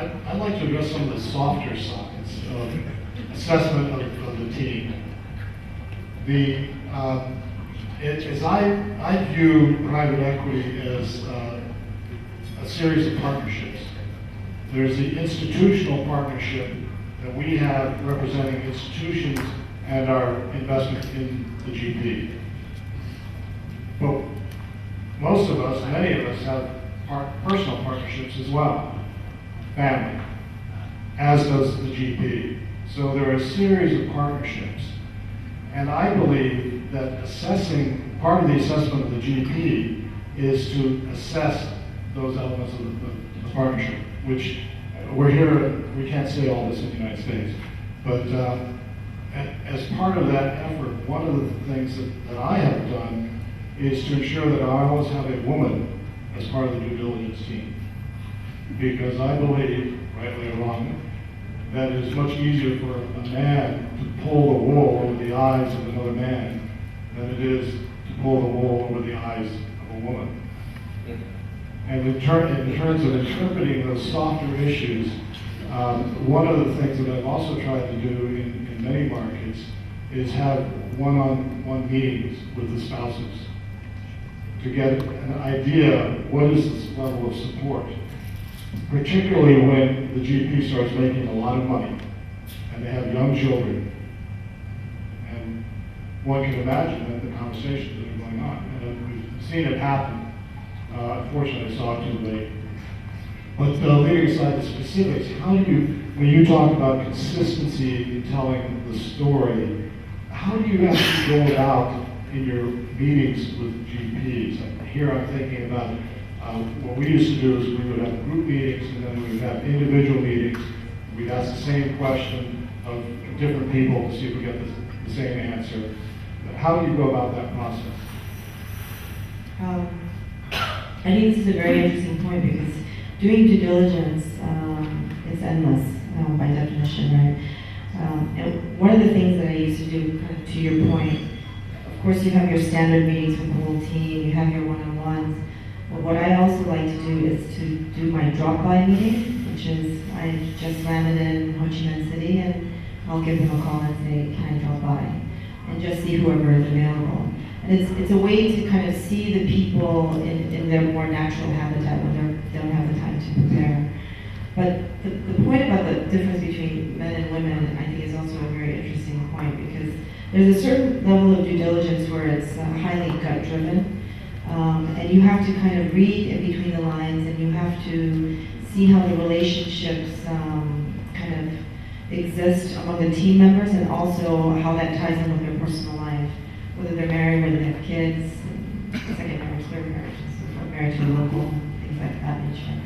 I'd like to address some of the softer sides of assessment of the team. As I view private equity as a series of partnerships. There's the institutional partnership that we have representing institutions and our investment in the GP. But most of us, many of us, have personal partnerships as well, family, as does the GP. So there are a series of partnerships. And I believe that part of the assessment of the GP is to assess those elements of the partnership, which we can't say all this in the United States, but as part of that effort, one of the things that I have done is to ensure that I always have a woman as part of the due diligence team. Because I believe, rightly or wrongly, that it is much easier for a man to pull the wool over the eyes of another man than it is to pull the wool over the eyes of a woman. And in terms of interpreting those softer issues, one of the things that I've also tried to do in many markets is have one-on-one meetings with the spouses to get an idea what is this level of support, particularly when the GP starts making a lot of money and they have young children. And one can imagine the conversations that are going on. And we've seen it happen. Unfortunately, I saw it too late. But leaving aside the specifics, when you talk about consistency in telling the story, how do you actually go about in your meetings with GPs? Here I'm thinking about what we used to do is we would have group meetings and then we would have individual meetings. We'd ask the same question of different people to see if we get the same answer. But how do you go about that process? I think this is a very interesting point because doing due diligence is endless by definition, right? And one of the things that I used to do, kind of to your point, of course you have your standard meetings with the whole team, you have your one-on-ones, but what I also like to do is to do my drop-by meeting, which is I just landed in Ho Chi Minh City and I'll give them a call and say, can I drop by? And just see whoever is available. And it's a way to kind of see the people in their more natural habitat when they don't have the time to prepare. But the point about the difference between men and women, I think, is also a very interesting point because there's a certain level of due diligence where it's highly gut-driven, and you have to kind of read in between the lines, and you have to see how the relationships kind of exist among the team members, and also how that ties in with their personal life. Whether they're married, whether they have kids, second marriage, third marriage, married to a local, things like that nature.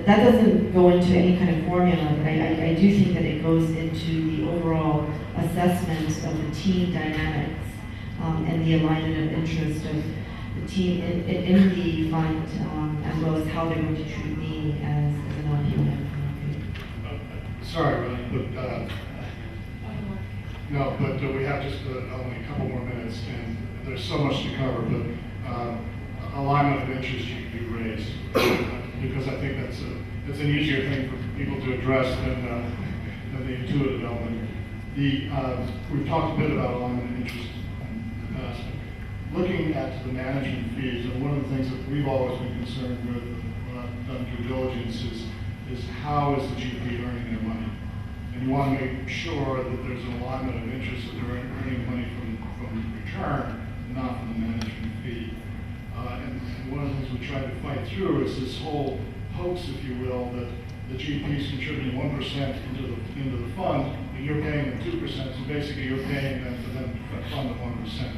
That doesn't go into any kind of formula, but I do think that it goes into the overall assessment of the team dynamics and the alignment of interest of the team in the fund, as well as how they're going to treat me as a non-human. Sorry, Ronnie, but we have just only a couple more minutes, and there's so much to cover. But alignment of interest you raised, because I think that's an easier thing for people to address than the intuitive element. We've talked a bit about alignment of interest in the past. Looking at the management fees, and one of the things that we've always been concerned with when I've done due diligence is how is the GP earning their money? And you want to make sure that there's an alignment of interest, that they're earning money from return, not from the management fee. And one of the things we tried to fight through is this whole hoax, if you will, that the GP is contributing 1% into the fund, and you're paying them 2%. So basically, you're paying them for them to fund the 1%.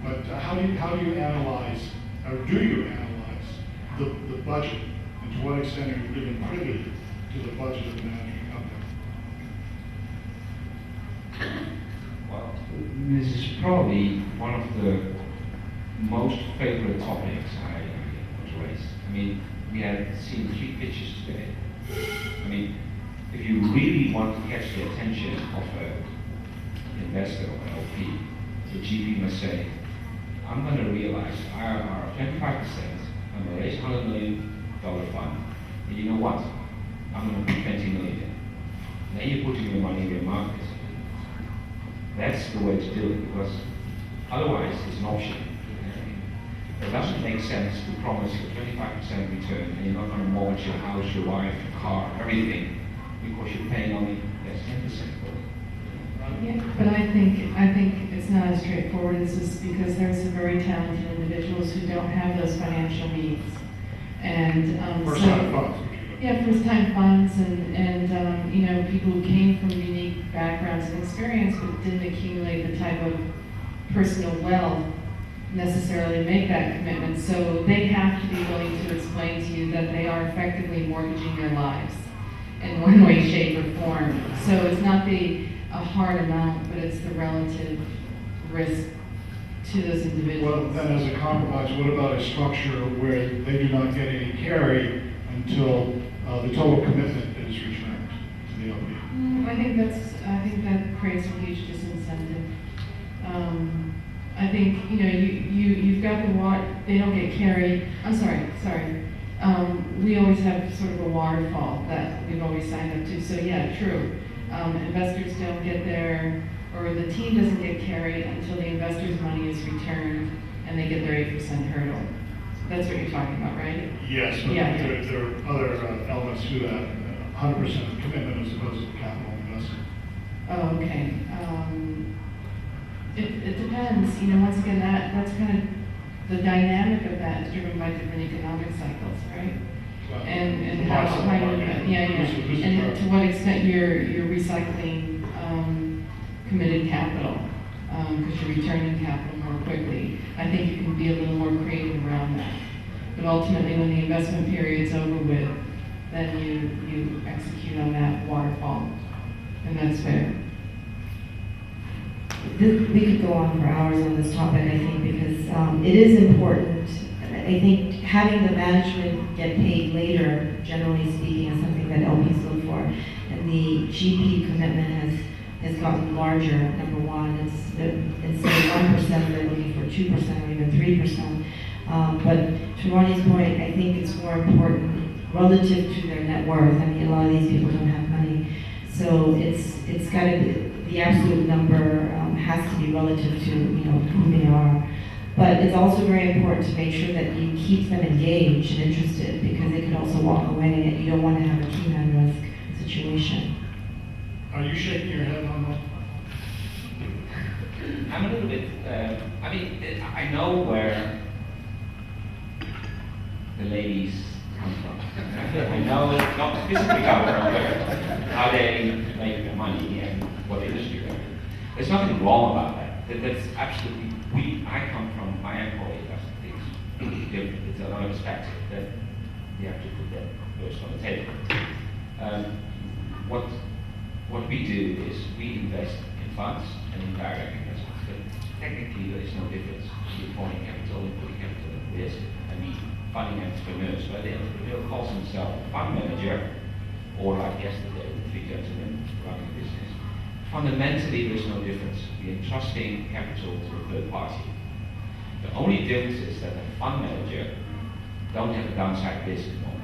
But how do you analyze, or do you analyze the budget, and to what extent are you even privy to the budget of the management company? Well, this is probably one of the most favorite topics I was raised. I mean, we had seen 3 pitches today. I mean, if you really want to catch the attention of an investor or an LP, the GP must say, I'm going to realize IRR of 25%, I'm going to raise $100 million fund, and you know what? I'm going to put 20 million. Then you're putting your money in your market. That's the way to do it, because otherwise it's an option. It doesn't make sense to promise a 25% return and you're not going to mortgage your house, your wife, your car, everything, because you're paying only less 10% for it. Yeah, but I think it's not as straightforward as this, because there's some very talented individuals who don't have those financial means. And First-time funds. yeah, first-time funds and you know, people who came from unique backgrounds and experience but didn't accumulate the type of personal wealth necessarily make that commitment. So they have to be willing to explain to you that they are effectively mortgaging their lives in one way, shape, or form. So it's not a hard amount, but it's the relative risk to those Well, individuals. then as a compromise, what about a structure where they do not get any carry until the total commitment is returned to the LP? I think that creates a huge disincentive. I think, you know, you've got the they don't get carried. I'm sorry. We always have sort of a waterfall that we've always signed up to. So yeah, true. Investors don't get their, or the team doesn't get carried until the investor's money is returned and they get their 8% hurdle. That's what you're talking about, right? Yes, but Yeah. there are other elements to that. 100% commitment as opposed to capital investment. Oh, okay. It depends. You know, once again, that's kind of the dynamic of that is driven by different economic cycles, right? And how you, and to what extent you're recycling committed capital, because you're returning capital more quickly. I think you can be a little more creative around that. But ultimately, when the investment period's over with, then you execute on that waterfall, and that's fair. We could go on for hours on this topic, I think, because it is important. I think having the management get paid later, generally speaking, is something that LPs look for. And the GP commitment has gotten larger, number one. Instead of 1%, they're looking for 2% or even 3%. But to Ronnie's point, I think it's more important relative to their net worth. I mean, a lot of these people don't have money. So it's got to be, the absolute number has to be relative to, you know, who they are. But it's also very important to make sure that you keep them engaged and interested, because they could also walk away and you don't want to have a key man risk situation. Are you shaking your head on that? I'm a little bit, I know where the ladies come from. I know, not physically come from, but how they make their money and what industry they're in. There's nothing wrong about that. That's absolutely, I come from, my employee does things different. It's another perspective that you have to put that first on the table. What we do is we invest in funds and in direct investments. But technically, there is no difference between deploying capital and putting capital at risk. I mean, funding entrepreneurs, but the entrepreneur calls himself a fund manager, or like yesterday, with 3 gentlemen running a business. Fundamentally, there is no difference. We are entrusting capital to a third party. The only difference is that a fund manager don't have a downside risk anymore.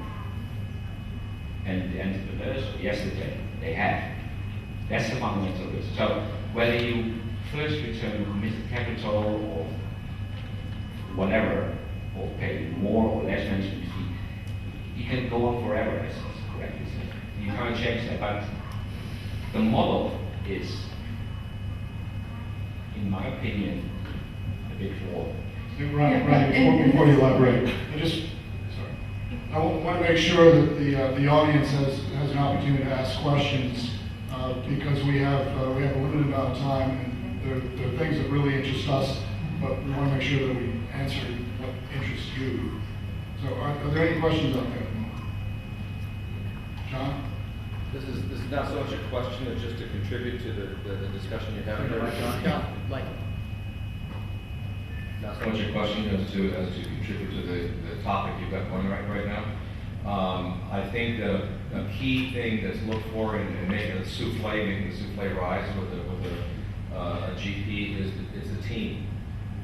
And the entrepreneurs, yesterday, they have. That's the fundamental risk. So whether you first return committed capital or whatever, or pay more or less management fee, you can go on forever, as correctly said. You can't change that, but the model is, in my opinion, a bit flawed. Right, before you elaborate, I want to make sure that the audience has an opportunity to ask questions, because we have a limited amount of time, and there are things that really interest us, but we want to make sure that we answer what interests you. So are there any questions out there? John? This is not so much a question, it's just to contribute to the discussion you're having here. Not so much a question as to contribute to the topic you've got going right now. I think a key thing that's looked for in making the souffle rise with a GP is the team.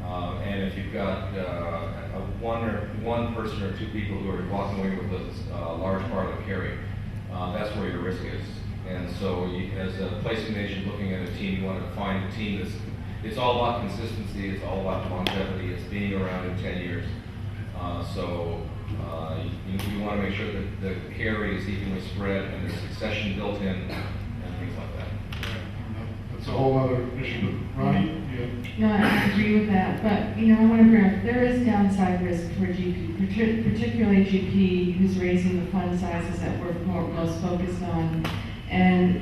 And if you've got one person or two people who are walking away with a large part of the carry, So as a placing nation looking at a team, you want to find a team it's all about consistency, it's all about longevity, it's being around in 10 years. You want to make sure that the carry is evenly spread and the succession built in and things like that. That's a whole other issue. Ronnie? No, I agree with that, but, I want to bring up, there is downside risk for GP, particularly GP who's raising the fund sizes that we're most focused on. And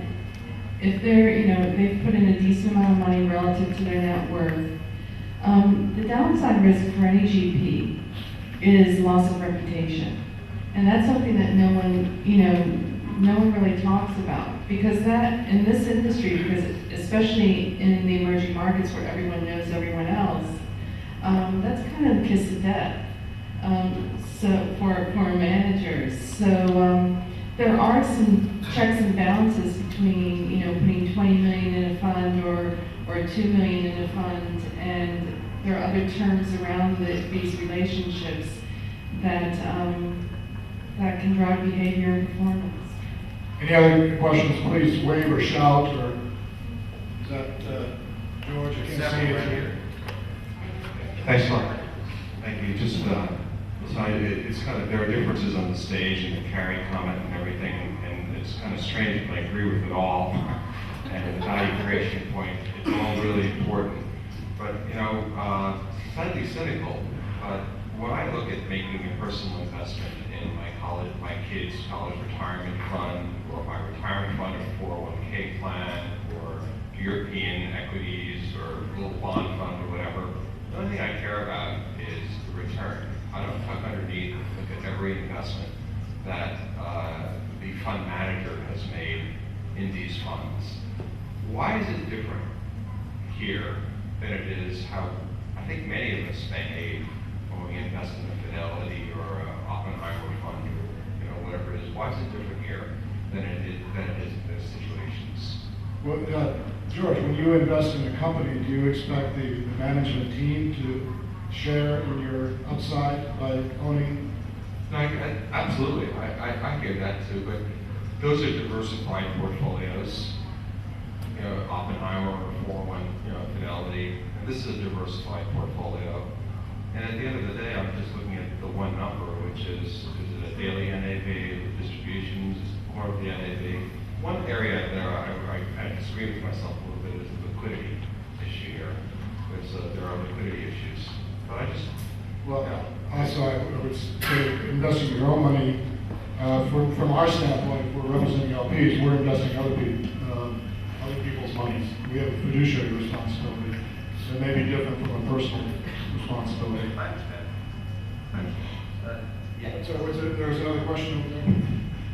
if they've put in a decent amount of money relative to their net worth, the downside risk for any GP is loss of reputation. And that's something that no one really talks about, because that, in this industry, because especially in the emerging markets where everyone knows everyone else, that's kind of the kiss of death. So for managers. So there are some checks and balances between, putting 20 million in a fund or 2 million in a fund, and there are other terms around these relationships that can drive behavior and performance. Any other questions, please wave or shout, or is that George? I can't see it. Thanks, Mark. Thank you. Just it's kind of, there are differences on the stage and the carry comment and everything, and it's kind of strange, but I agree with it all. And the value creation point, it's all really important. But slightly cynical. But when I look at making a personal investment in my kids' college retirement fund, or my retirement fund or 401k plan, or European equities, or a little bond fund, or whatever, the only thing I care about is the return. I don't tuck underneath and look at every investment that the fund manager has made in these funds. Why is it different here than it is how I think many of us behave when we invest in a Fidelity or an Oppenheimer fund, or whatever it is? Why is it different here than it is in those situations? Well, George, when you invest in a company, do you expect the management team to share in your upside by owning? No, absolutely. I hear that too, but those are diversified portfolios. Oppenheimer or 401, Fidelity. And this is a diversified portfolio. And at the end of the day, I'm just looking at the one number, which is it a daily NAV, the distributions, more of the NAV. One area there I disagree with myself a little bit is the liquidity issue here. There are liquidity issues. But Also, I would say investing your own money, from our standpoint, if we're representing LPs, we're investing other people's monies. We have a fiduciary responsibility. So it may be different from a personal responsibility. I understand. So there's another question over there?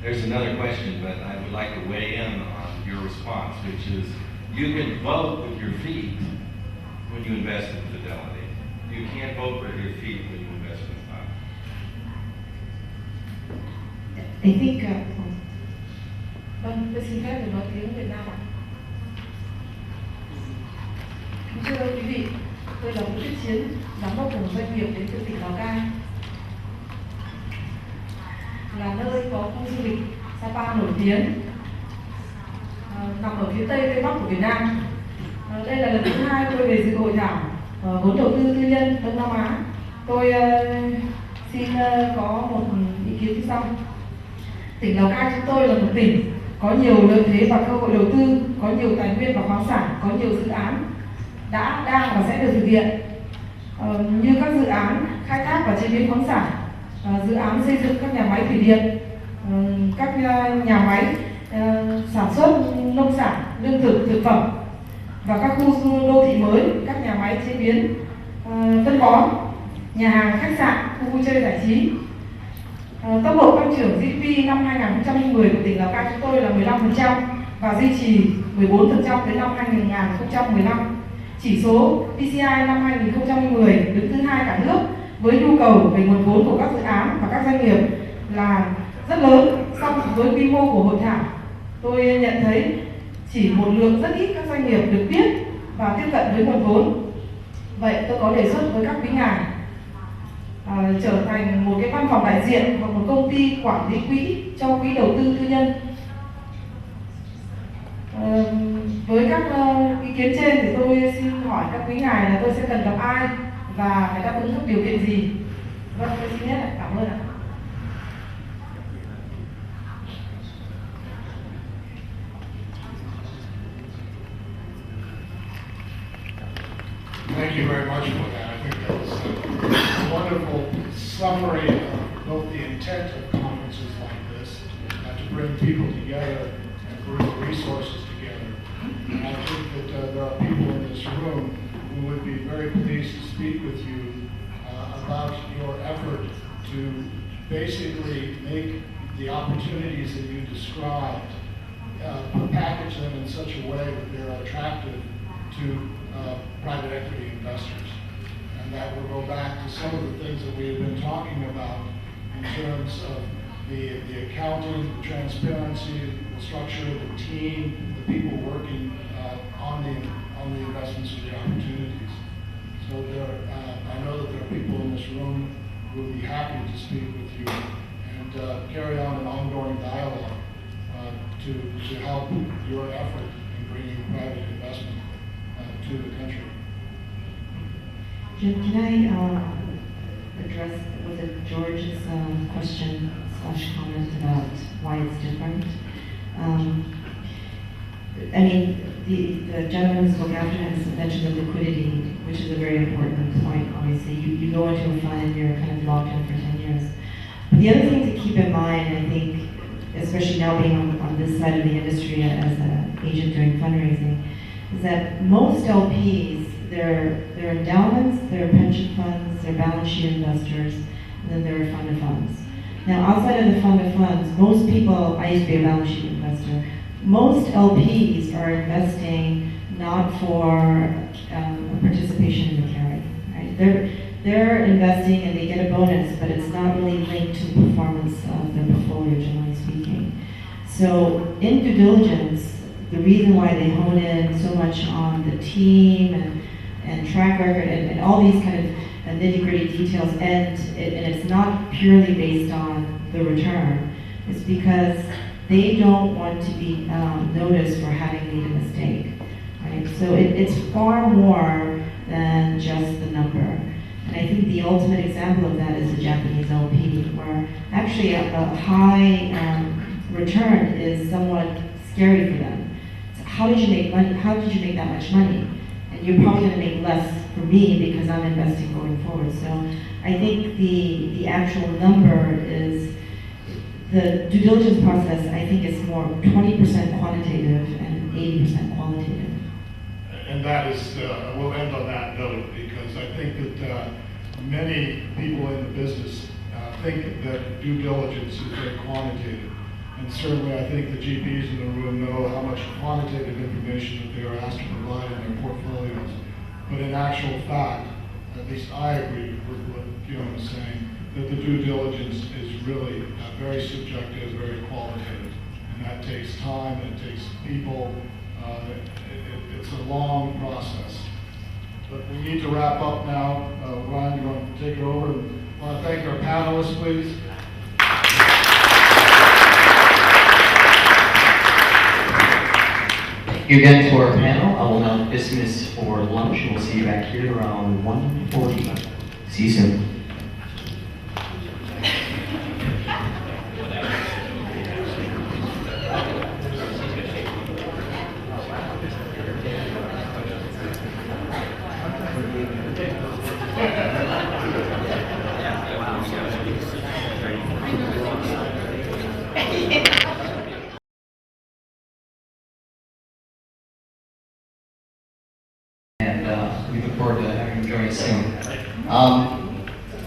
There's another question, but I would like to weigh in on your response, which is you can vote with your feet when you invest in Fidelity. You can't vote with your feet when you invest in stock. I think, Vâng, tôi xin phép được nói tiếng Việt Nam ạ. Kính thưa quý vị, tôi là Vũ Tuyết Chiến, giám đốc của một doanh nghiệp đến từ tỉnh Lào Cai, là nơi có khu du lịch Sapa nổi tiếng, nằm ở phía tây bắc của Việt Nam. Đây là lần thứ 2 tôi về dự hội thảo vốn đầu tư tư nhân Đông Nam Á. Tôi xin có một ý kiến như sau. Tỉnh Lào Cai chúng tôi là một tỉnh có nhiều lợi thế và cơ hội đầu tư, có nhiều tài nguyên và khoáng sản, có nhiều dự án đã, đang và sẽ được thực hiện, như các dự án khai thác và chế biến khoáng sản, dự án xây dựng các nhà máy thủy điện, các nhà máy sản xuất nông sản, lương thực, thực phẩm, và các khu đô thị mới, các nhà máy chế biến phân bón, nhà hàng, khách sạn, khu vui chơi giải trí. Tốc độ tăng trưởng GDP năm 2010 của tỉnh Lào Cai chúng tôi là 15% và duy trì 14% đến năm 2015. Chỉ số PCI năm 2010 đứng thứ 2 cả nước với nhu cầu về nguồn vốn của các dự án và các doanh nghiệp là rất lớn. Song với quy mô của hội thảo, tôi nhận thấy chỉ một lượng rất ít các doanh nghiệp được biết và tiếp cận với nguồn vốn. Vậy tôi có đề xuất với các quý ngài trở thành một cái văn phòng đại diện hoặc một công ty quản lý quỹ cho quỹ đầu tư tư nhân. Với các ý kiến trên thì tôi xin hỏi các quý ngài là tôi sẽ cần gặp ai và phải đáp ứng các điều kiện gì. Vâng, tôi xin hết ạ. Cảm ơn ạ. Thank you very much for that. I think that was a wonderful summary of both the intent of conferences like this, to bring people together and bring resources together. And I think that there are people in this room who would be very pleased to speak with you about your effort to basically make the opportunities that you described, package them in such a way that they're attractive to private equity investors. And that will go back to some of the things that we have been talking about in terms of the accounting, the transparency, the structure of the team, the people working on the investments and the opportunities. So I know that there are people in this room who will be happy to speak with you and carry on an ongoing dialogue to help your effort in bringing private investment to the country. Jim, can I address, was it George's question / comment about why it's different? I mean, the gentleman who spoke after has mentioned the liquidity, which is a very important point, obviously. You go into a fund and you're kind of locked in for 10 years. But the other thing to keep in mind, I think, especially now being on this side of the industry as an agent doing fundraising, is that most LPs, they're endowments, they're pension funds, they're balance sheet investors, and then there are fund of funds. Now, outside of the fund of funds, most people, I used to be a balance sheet investor, most LPs are investing not for participation in the carry, right? They're investing and they get a bonus, but it's not really linked to the performance of their portfolio, generally speaking. So in due diligence, the reason why they hone in so much on the team and track record and all these kind of nitty-gritty details, and it's not purely based on the return, is because they don't want to be noticed for having made a mistake, right? So it's far more than just the number. And I think the ultimate example of that is the Japanese LP, where actually a high return is somewhat scary for them. So how did you make money? How did you make that much money? And you're probably going to make less for me because I'm investing going forward. So I think the actual number is, the due diligence process, I think, is more 20% quantitative and 80% qualitative. And that is, we'll end on that note, because I think that many people in the business think that due diligence is very quantitative. And certainly I think the GPs in the room know how much quantitative information that they are asked to provide in their portfolios. But in actual fact, at least I agree with what Guillaume was saying, that the due diligence is really very subjective, very qualitative. And that takes time, it takes people, it's a long process. But we need to wrap up now. Ryan, you want to take it over? I want to thank our panelists, please. Thank you again to our panel. I will now dismiss for lunch, and we'll see you back here around 1:40. See you soon. We look forward to having you join us soon.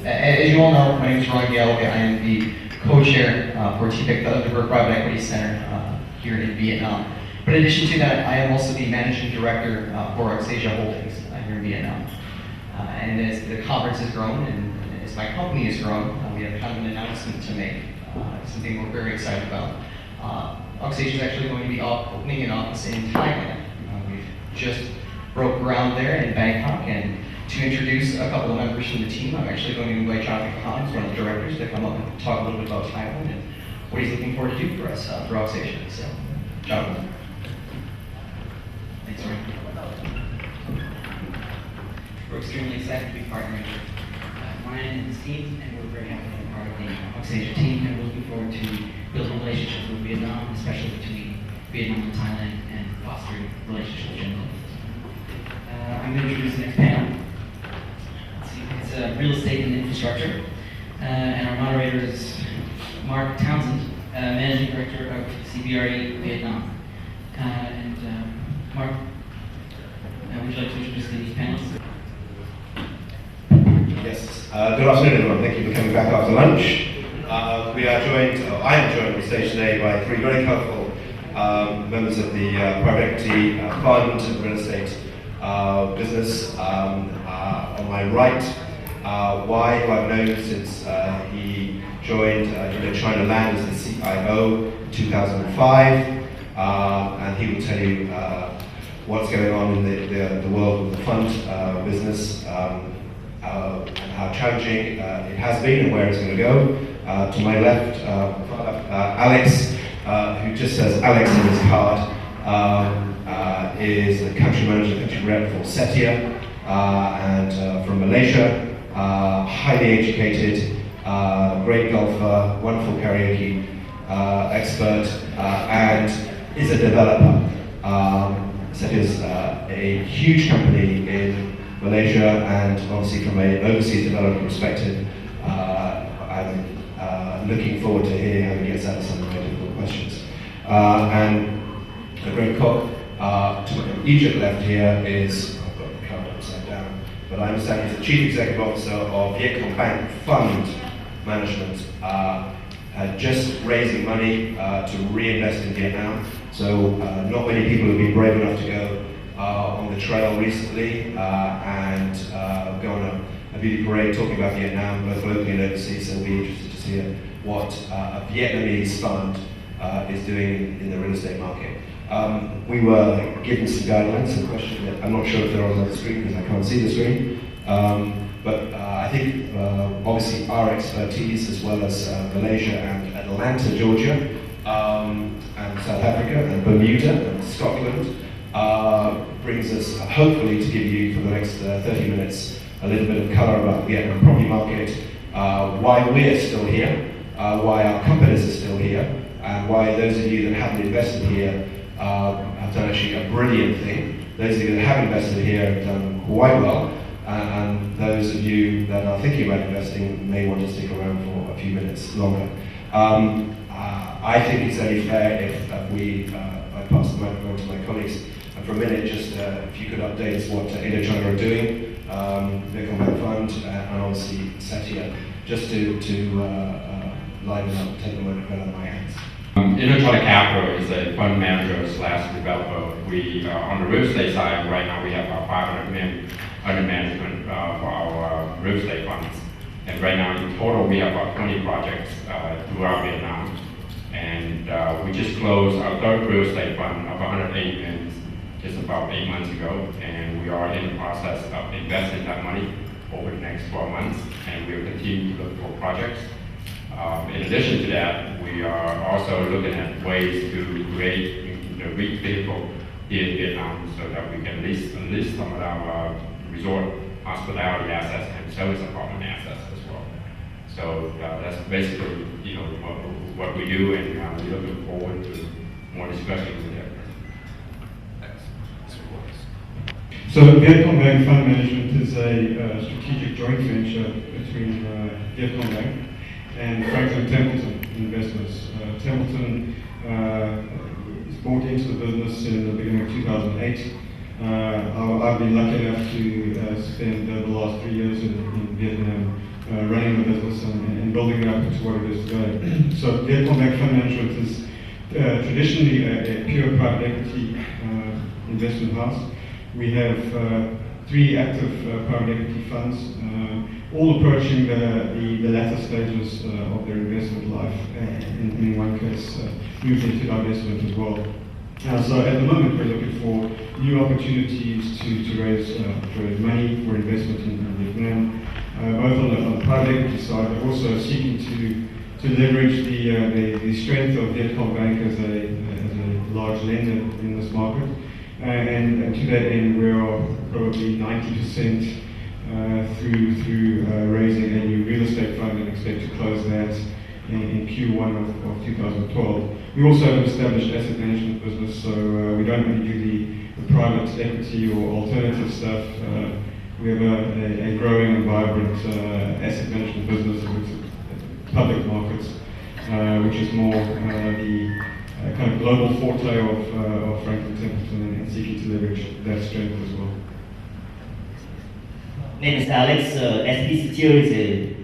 As you all know, my name is Ron Galloway. I am the co-chair for TPIC, the Underberg Private Equity Center here in Vietnam. But in addition to that, I am also the managing director for Auxesia Holdings here in Vietnam. And as the conference has grown and as my company has grown, we have kind of an announcement to make, something we're very excited about. Auxesia is actually going to be opening an office in Thailand. We've just broke ground there in Bangkok, and to introduce a couple of members from the team, I'm actually going to invite Jonathan Khan, who's one of the directors, to come up and talk a little bit about Thailand and what he's looking forward to do for us, for Auxesia. So, Jonathan. We're extremely excited to be partnering with Ryan and his team, and we're very happy to be part of the Auxesia team, and we're looking forward to building relationships with Vietnam, especially between Vietnam and Thailand, and fostering relationships generally. I'm going to introduce the next panel. Let's see, it's real estate and infrastructure, and our moderator is Mark Townsend, Managing Director of CBRE Vietnam. Mark, would you like to introduce these panels? Yes. Good afternoon, everyone. Thank you for coming back after lunch. I am joined on stage today by three very colourful members of the private equity fund and real estate business. On my right, Y, who I've known since he joined China Land as the CIO in 2005, and he will tell you what's going on in the world of the fund business. And how challenging it has been and where it's going to go. To my left, Alex, who just says Alex in his card, is the country manager, country rep for Auxesia, and from Malaysia, highly educated, great golfer, wonderful karaoke expert, and is a developer. Auxesia is a huge company in Malaysia, and obviously from an overseas developer perspective, I'm looking forward to hearing how he gets out of some of my difficult questions. And Greg Cook, to Egypt left here is, I've got the card upside down, but I understand he's the Chief Executive Officer of Vietcombank Fund Management, just raising money to reinvest in Vietnam. So not many people have been brave enough to go on the trail recently and go on a beauty parade talking about Vietnam, both locally and overseas. So we'll be interested to see what a Vietnamese fund is doing in the real estate market. We were given some guidelines, some questions that I'm not sure if they're on the screen because I can't see the screen. But I think obviously our expertise, as well as Malaysia and Atlanta, Georgia, and South Africa and Bermuda and Scotland, brings us hopefully to give you for the next 30 minutes a little bit of colour about the Vietnam property market, why we're still here, why our companies are still here, and why those of you that haven't invested here have done actually a brilliant thing. Those of you that have invested here have done quite well, and those of you that are thinking about investing may want to stick around for a few minutes longer. I think it's only fair if I pass the microphone to my colleagues. And for a minute, just if you could update us what Indochina are doing, Vietcombank Fund, and obviously Auxesia, just to line up, take the microphone out of my hands. Indochina Capital is a fund manager / developer. We on the real estate side right now we have about 500 million under management for our real estate funds, and right now in total we have about 20 projects throughout Vietnam. And we just closed our third real estate fund of 108 million just about 8 months ago, and we are in the process of investing that money over the next 12 months, and we will continue to look for projects. In addition to that, we are also looking at ways to create the REIT vehicle here in Vietnam so that we can lease some of our resort hospitality assets and service apartment assets as well. So that's basically what we do, and we're looking forward to more discussions with that. So Vietcombank Fund Management is a strategic joint venture between Vietcombank and Franklin Templeton Investments. Templeton was brought into the business in the beginning of 2008. I've been lucky enough to spend the last 3 years in Vietnam running the business and building it up to what it is today. So Vietcombank Fund Management is traditionally a pure private equity investment house. We have 3 active private equity funds, all approaching the latter stages of their investment life, and in one case moved into divestment as well. So at the moment we're looking for new opportunities to raise money for investment in Vietnam, both on the private equity side, but also seeking to leverage the strength of Vietcombank as a large lender in this market, and to that end, we are probably 90% through raising a new real estate fund and expect to close that in Q1 of 2012. We also have an established asset management business, so we don't only do the private equity or alternative stuff. We have a growing and vibrant asset management business with public markets, which is more the kind of global forte of Franklin Templeton and seeking to leverage that strength as well. Name is Alex. SB Secure is a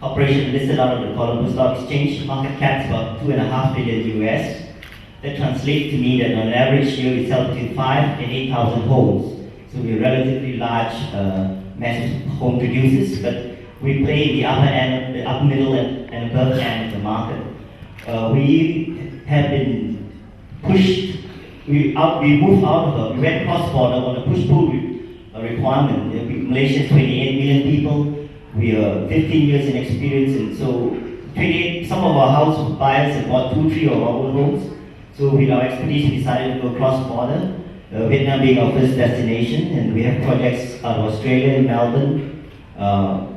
corporation listed out of the Colombo Stock Exchange. Market cap is about $2.5 billion US. That translates to mean that on average year we sell between 5,000 and 8,000 homes. So we're relatively large, massive home producers, but we play in the upper end, the upper middle and above end of the market. We have been pushed. We moved out of we went cross-border on a push-pull requirement. Malaysia is 28 million people. We are 15 years in experience, and so some of our house buyers have bought 2, 3 of our own homes. So with our expertise, we decided to go cross-border. Vietnam being our first destination, and we have projects out of Australia, Melbourne.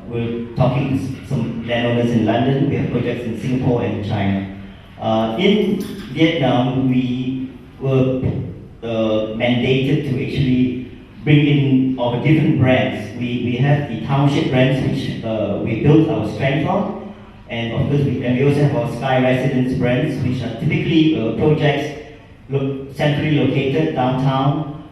We're talking to some landowners in London. We have projects in Singapore and China. In Vietnam, we were mandated to actually bring in our different brands. We have the township brands, which we built our strength on, and of course, we also have our Sky Residence brands, which are typically projects centrally located downtown